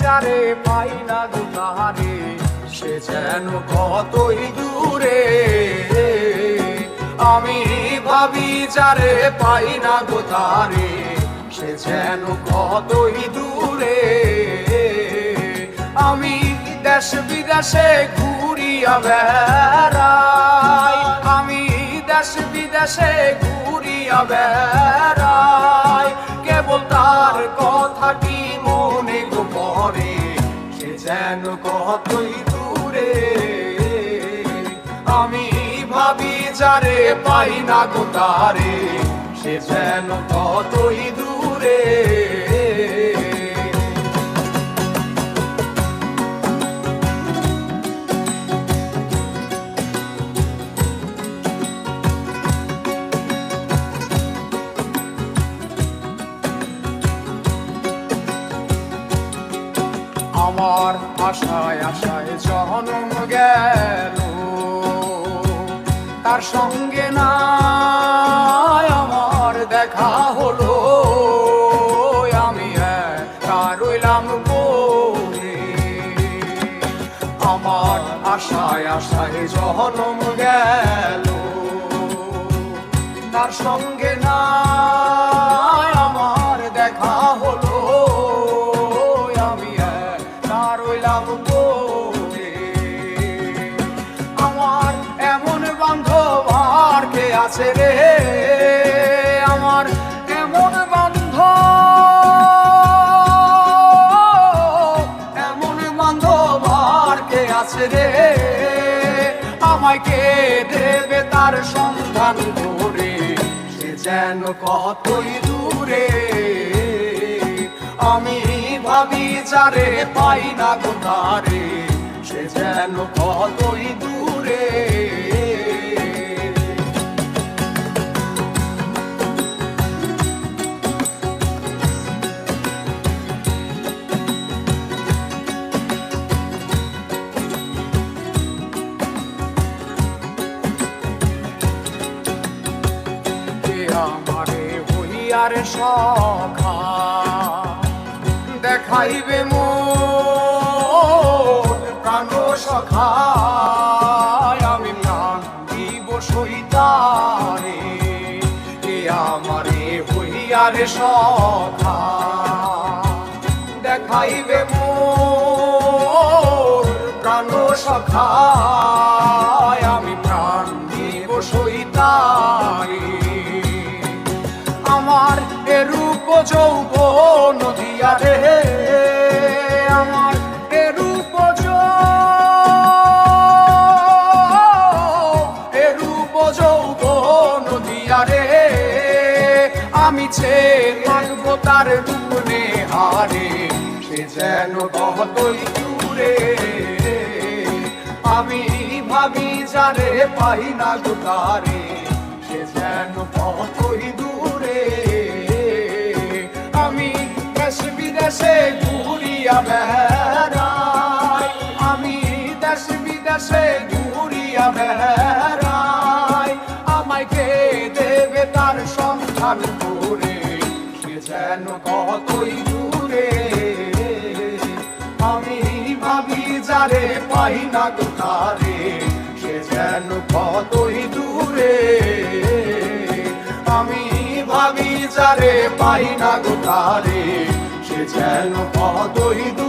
যারে পাই না গো তারে, সে যেন কতই দূরে। আমি ভাবি যারে পাই না গো তারে, সে যেন কতই দূরে। আমি দেশ বিদেশে ঘুরিয়া বেড়াই, আমি দেশ বিদেশে ঘুরিয়া বেড়াই, কেবল তার কথাটি মনে গো পড়ে, সে যেন কতই দূরে। আমি ভাবি যারে পাই না গো তারে, সে যেন কতই দূরে। আমার আশায় আশায় জনম গেল, তার সঙ্গে না আমার দেখা হলো। আমি একা রইলাম পড়ে, আমার আশায় আশায় জনম গেল, তার সঙ্গে না আমার দেখা হলো। আমার এমন বান্ধব আর কে আছে রে, আমার এমন বান্ধব, এমন বান্ধব আর কে আছে রে, আমায় কে দেবে তার সন্ধান করে, সে যেন কতই দূরে। আমি ভাবি যারে পাই না গো তারে, সে যেন কতই দূরে। আমারে হইয়ার সখা দেখাইবে মোর প্রাণ সখা, আমি প্রাণ দিব সইতারে। এ আমারে হইয়ার সখা দেখাইবে মোর প্রাণ সখা, আমি প্রাণ দিব সইতারে। আমার এরূপ যৌবন দিয়া রে, আমার এরূপ যৌবন দিয়া রে, আমি চেয়ে থাকবো তার রূপ নেহারে, সে যেন কতই দূরে। আমি ভাবি যারে পাই না গো তারে, সে যেন কতই দূরে। আমি দেশ বিদেশে ঘুরিয়া বেড়াই, আমি দেশ বিদেশে ঘুরিয়া বেড়াই, আমায় কে দেবে তার সন্ধান করে, সে যেন কতই দূরে। আমি ভাবি যারে পাই না গো তারে, সে যেন কতই দূরে। আমি ভাবি যারে পাই না গো তারে, সে যেন কতই দূরে।